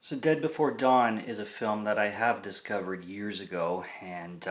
So Dead Before Dawn is a film that I have discovered years ago, and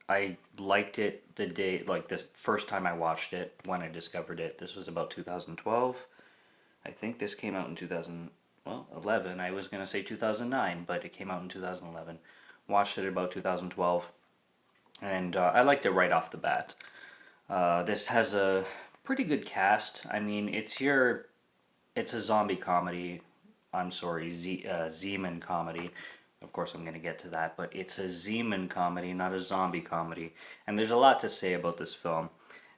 I liked it the day, like the first time I watched it, when I discovered it. This was about 2012. I think this came out in 2000, well, 11. I was going to say 2009, but it came out in 2011. Watched it about 2012, and I liked it right off the bat. This has a pretty good cast. I mean, it's a zombie comedy. I'm sorry, Zeman comedy. Of course, I'm going to get to that, but it's a Zeman comedy, not a zombie comedy. And there's a lot to say about this film,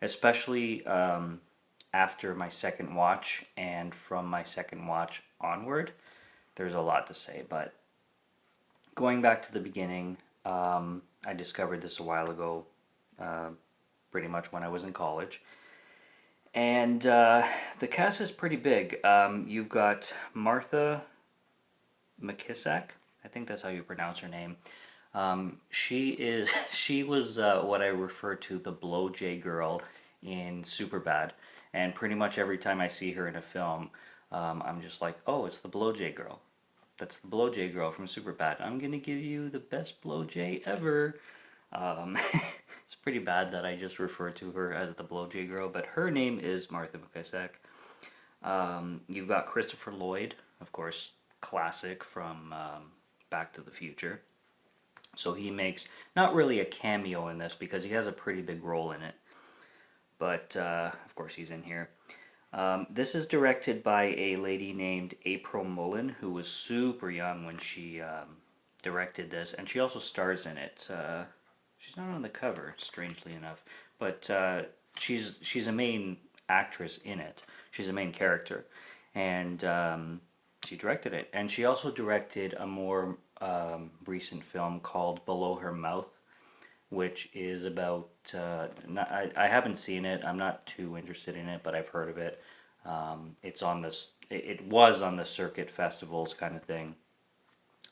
especially after my second watch and from my second watch onward. There's a lot to say, but going back to the beginning, I discovered this a while ago, uh, pretty much when I was in college. And the cast is pretty big. You've got Martha McKissack. I think that's how you pronounce her name. She was what I refer to the blow J girl in Superbad, and pretty much every time I see her in a film, I'm just like, oh, it's the blow J girl. That's the blow J girl from Superbad. I'm gonna give you the best blow J ever. It's pretty bad that I just refer to her as the blow J girl, but her name is Martha McKissack. You've got Christopher Lloyd, of course, classic from Back to the Future. So he makes not really a cameo in this because he has a pretty big role in it, but of course he's in here. This is directed by a lady named April Mullen, who was super young when she directed this, and she also stars in it. She's not on the cover, strangely enough, but she's a main actress in it. She's a main character, and she directed it. And she also directed a more recent film called Below Her Mouth, which is about. I haven't seen it. I'm not too interested in it, but I've heard of it. It's on this. It was on the circuit festivals kind of thing.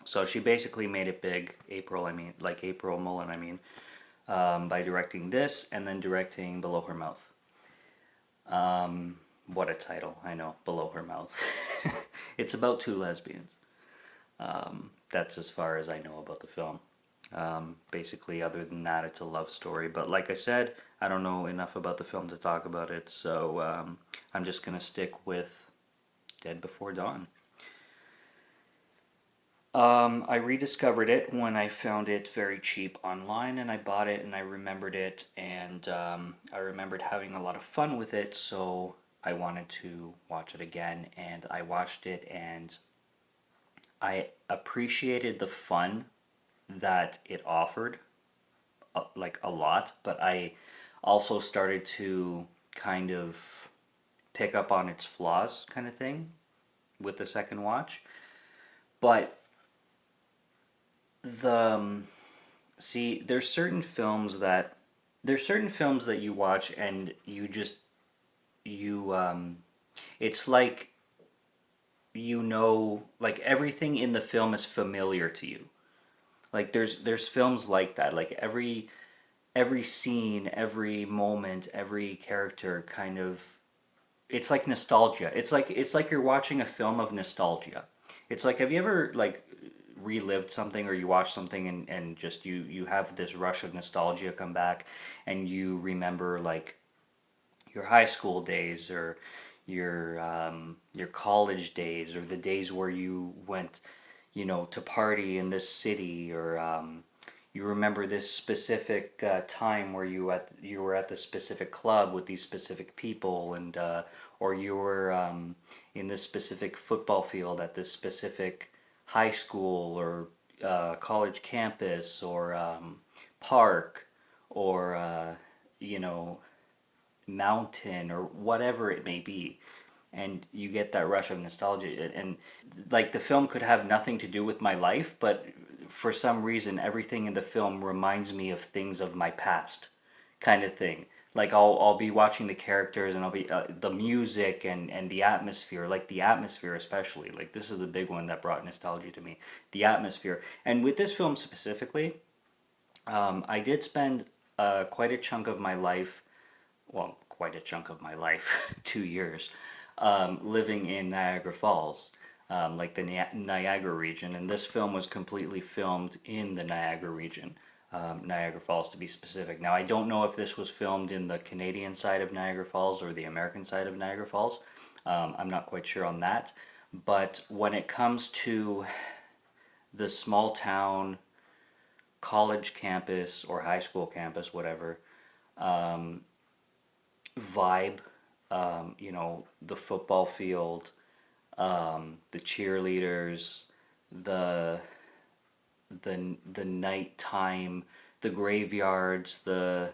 So she basically made it big. April, I mean, like April Mullen, I mean, by directing this and then directing Below Her Mouth. What a title, I know, Below Her Mouth. It's about two lesbians. That's as far as I know about the film. Basically, other than that, it's a love story. But like I said, I don't know enough about the film to talk about it, so I'm just going to stick with Dead Before Dawn. I rediscovered it when I found it very cheap online, and I bought it, and I remembered it, and I remembered having a lot of fun with it, so I wanted to watch it again, and I watched it, and I appreciated the fun that it offered, like a lot, but I also started to kind of pick up on its flaws, kind of thing, with the second watch. But the see, there's certain films that you watch and you just you it's like like everything in the film is familiar to you. Like there's films like that. Like every scene, every moment, every character kind of it's like nostalgia. It's like you're watching a film of nostalgia. It's like, have you ever like relived something, or you watch something and just you have this rush of nostalgia come back, and you remember like your high school days, or your college days, or the days where you went, to party in this city, or you remember this specific time where you were at this specific club with these specific people, and or you were in this specific football field at this specific high school, or college campus, or park, or you know mountain, or whatever it may be, and you get that rush of nostalgia. And like the film could have nothing to do with my life, but for some reason everything in the film reminds me of things of my past, kind of thing. Like I'll be watching the characters, and I'll be the music, and the atmosphere, like the atmosphere especially, like this is the big one that brought nostalgia to me, the atmosphere. And with this film specifically, I did spend quite a chunk of my life, well, quite a chunk of my life, 2 years, living in Niagara Falls. like the Niagara region, and this film was completely filmed in the Niagara region, Niagara Falls to be specific. Now, I don't know if this was filmed in the Canadian side of Niagara Falls or the American side of Niagara Falls. I'm not quite sure on that, but when it comes to the small town college campus or high school campus, whatever, vibe, the football field, the cheerleaders, the the nighttime, the graveyards, the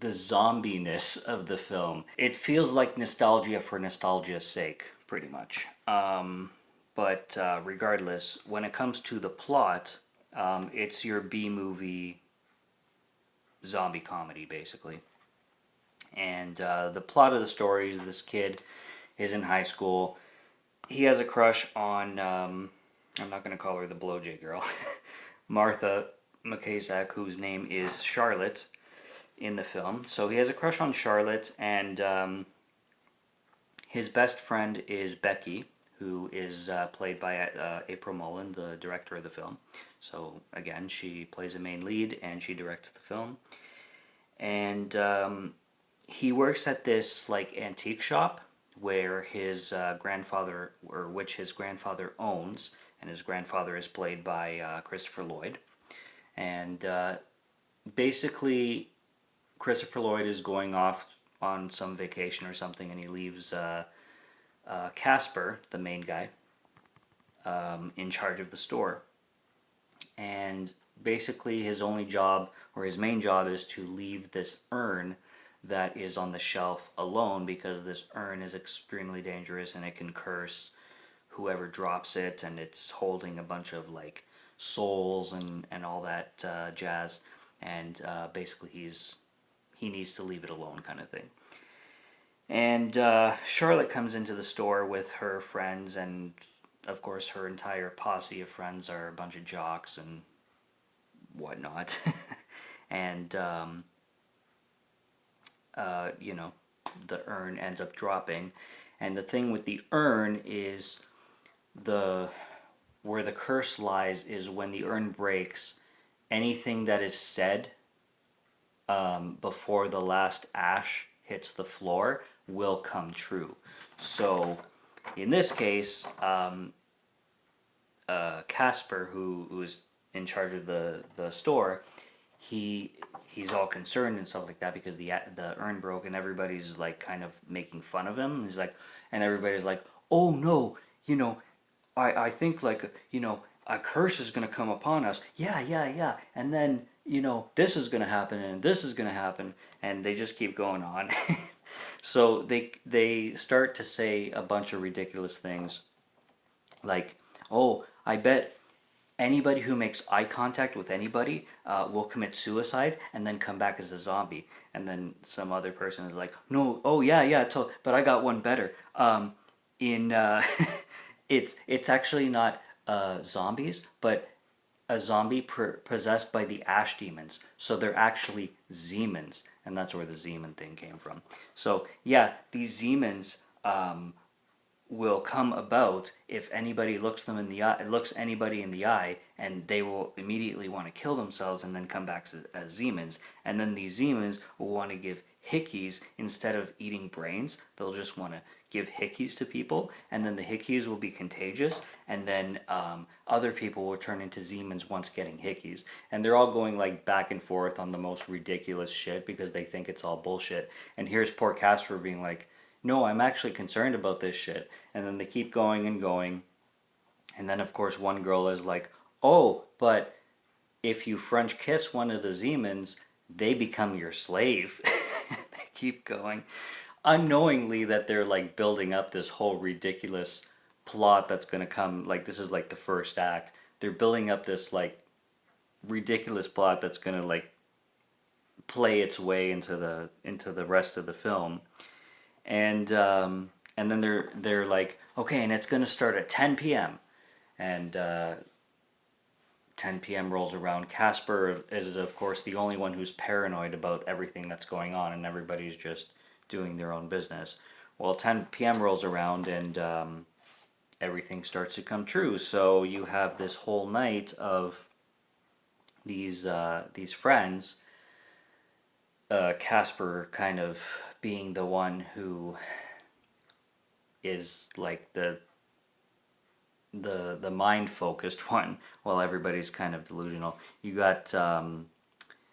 zombiness of the film. It feels like nostalgia for nostalgia's sake, pretty much. But regardless, when it comes to the plot, it's your B movie zombie comedy, basically. And the plot of the story is this kid is in high school. He has a crush on, I'm not going to call her the blowjay girl, Martha McKaysack, whose name is Charlotte in the film. So he has a crush on Charlotte, and his best friend is Becky, who is played by April Mullen, the director of the film. So again, she plays a main lead and she directs the film. And he works at this like antique shop where his grandfather, or which his grandfather owns, and his grandfather is played by Christopher Lloyd. And basically, Christopher Lloyd is going off on some vacation or something, and he leaves Casper, the main guy, in charge of the store. And basically his only job, or his main job, is to leave this urn that is on the shelf alone, because this urn is extremely dangerous and it can curse whoever drops it, and it's holding a bunch of like souls and all that jazz, and basically he needs to leave it alone, kind of thing. And Charlotte comes into the store with her friends, and of course her entire posse of friends are a bunch of jocks and whatnot. And the urn ends up dropping, and the thing with the urn is where the curse lies is when the urn breaks, anything that is said before the last ash hits the floor will come true. So in this case, Casper, who is in charge of the store, he's all concerned and stuff like that because the urn broke, and everybody's like kind of making fun of him. He's like, and everybody's like, oh no, I think like a curse is gonna come upon us. Yeah, and then this is gonna happen and this is gonna happen, and they just keep going on. So they start to say a bunch of ridiculous things, like, oh, I bet anybody who makes eye contact with anybody will commit suicide and then come back as a zombie. And then some other person is like, no, oh yeah, but I got one better. In it's actually not zombies, but a zombie possessed by the ash demons. So they're actually Zemans, and that's where the Zeman thing came from. So yeah, these Zemans will come about if anybody looks anybody in the eye, and they will immediately want to kill themselves and then come back as Zemans. And then these Zemans will want to give hickeys instead of eating brains. They'll just want to give hickeys to people, and then the hickeys will be contagious, and then other people will turn into Zemans once getting hickeys. And they're all going like back and forth on the most ridiculous shit because they think it's all bullshit. And here's poor Casper being like, no, I'm actually concerned about this shit. And then they keep going and going. And then, of course, one girl is like, oh, but if you French kiss one of the Zemans, they become your slave. They keep going. Unknowingly that they're like building up this whole ridiculous plot that's going to come. Like, this is like the first act. They're building up this like ridiculous plot that's going to like play its way into the rest of the film. And then they're like, okay, and it's gonna start at 10 p.m. And 10 p.m. rolls around. Casper is of course the only one who's paranoid about everything that's going on, and everybody's just doing their own business. Well, 10 p.m. rolls around and everything starts to come true. So you have this whole night of these friends. Casper kind of being the one who is like the mind focused one, while everybody's kind of delusional. You got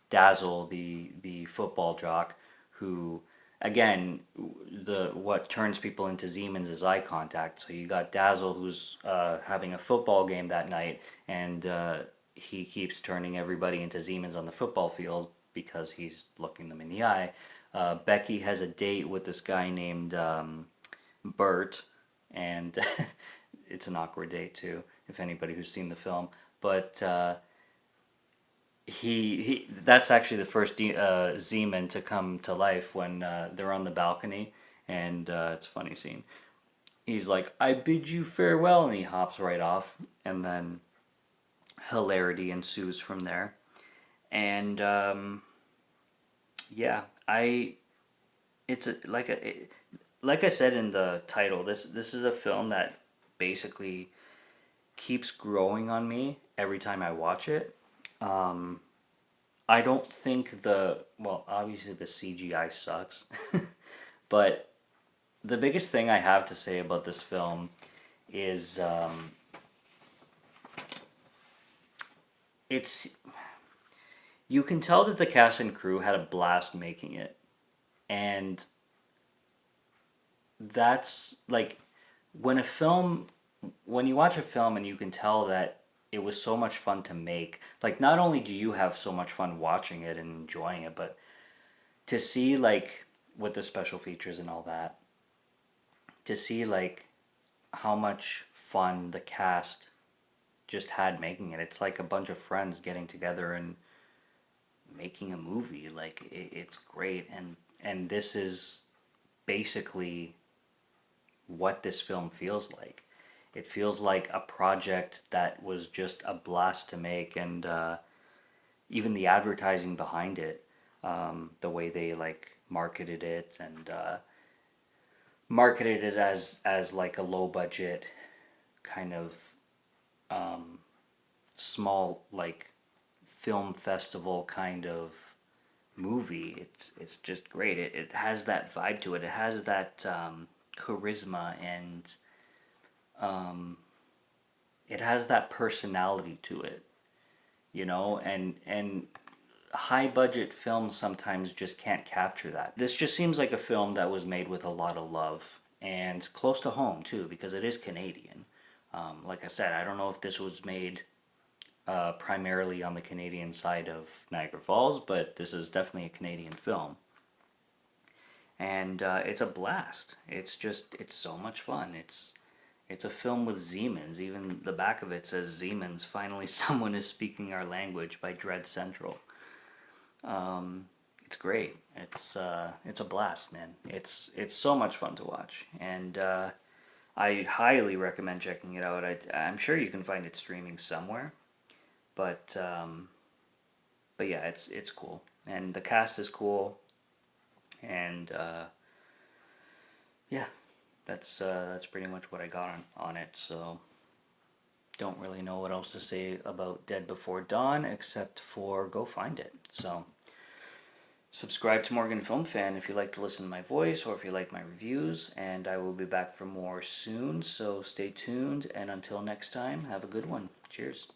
Dazzle, the football jock, who again the what turns people into Zemans is eye contact. So you got Dazzle who's having a football game that night, and he keeps turning everybody into Zemans on the football field because he's looking them in the eye. Becky has a date with this guy named Bert, and it's an awkward date too, if anybody who's seen the film. But he that's actually the first Zeman to come to life when they're on the balcony, and it's a funny scene. He's like, "I bid you farewell," and he hops right off, and then hilarity ensues from there. And yeah, I it's like I said in the title, this is a film that basically keeps growing on me every time I watch it. I don't think well, obviously the CGI sucks, but the biggest thing I have to say about this film is it's you can tell that the cast and crew had a blast making it, and that's like when a film when you watch a film and you can tell that it was so much fun to make, like not only do you have so much fun watching it and enjoying it, but to see like with the special features and all that, to see like how much fun the cast just had making it. It's like a bunch of friends getting together and making a movie. Like it's great, and this is basically what this film feels like. It feels like a project that was just a blast to make, and even the advertising behind it, the way they like marketed it and marketed it as like a low budget kind of small like film festival kind of movie. It's just great. It has that vibe to it. It has that charisma, and it has that personality to it, you know, and high budget films sometimes just can't capture that. This just seems like a film that was made with a lot of love and close to home too, because it is Canadian. Like I said, I don't know if this was made primarily on the Canadian side of Niagara Falls, but this is definitely a Canadian film. And it's a blast. It's so much fun. It's a film with Zemans. Even the back of it says Zemans. Finally, someone is speaking our language by Dread Central. It's great. It's a blast, man. It's so much fun to watch, and I highly recommend checking it out. I'm sure you can find it streaming somewhere, but yeah, it's cool, and the cast is cool, and yeah, that's pretty much what I got on it. So don't really know what else to say about Dead Before Dawn except for go find it. So subscribe to Morgan Film Fan if you like to listen to my voice or if you like my reviews, and I will be back for more soon. So stay tuned, and until next time, have a good one. Cheers.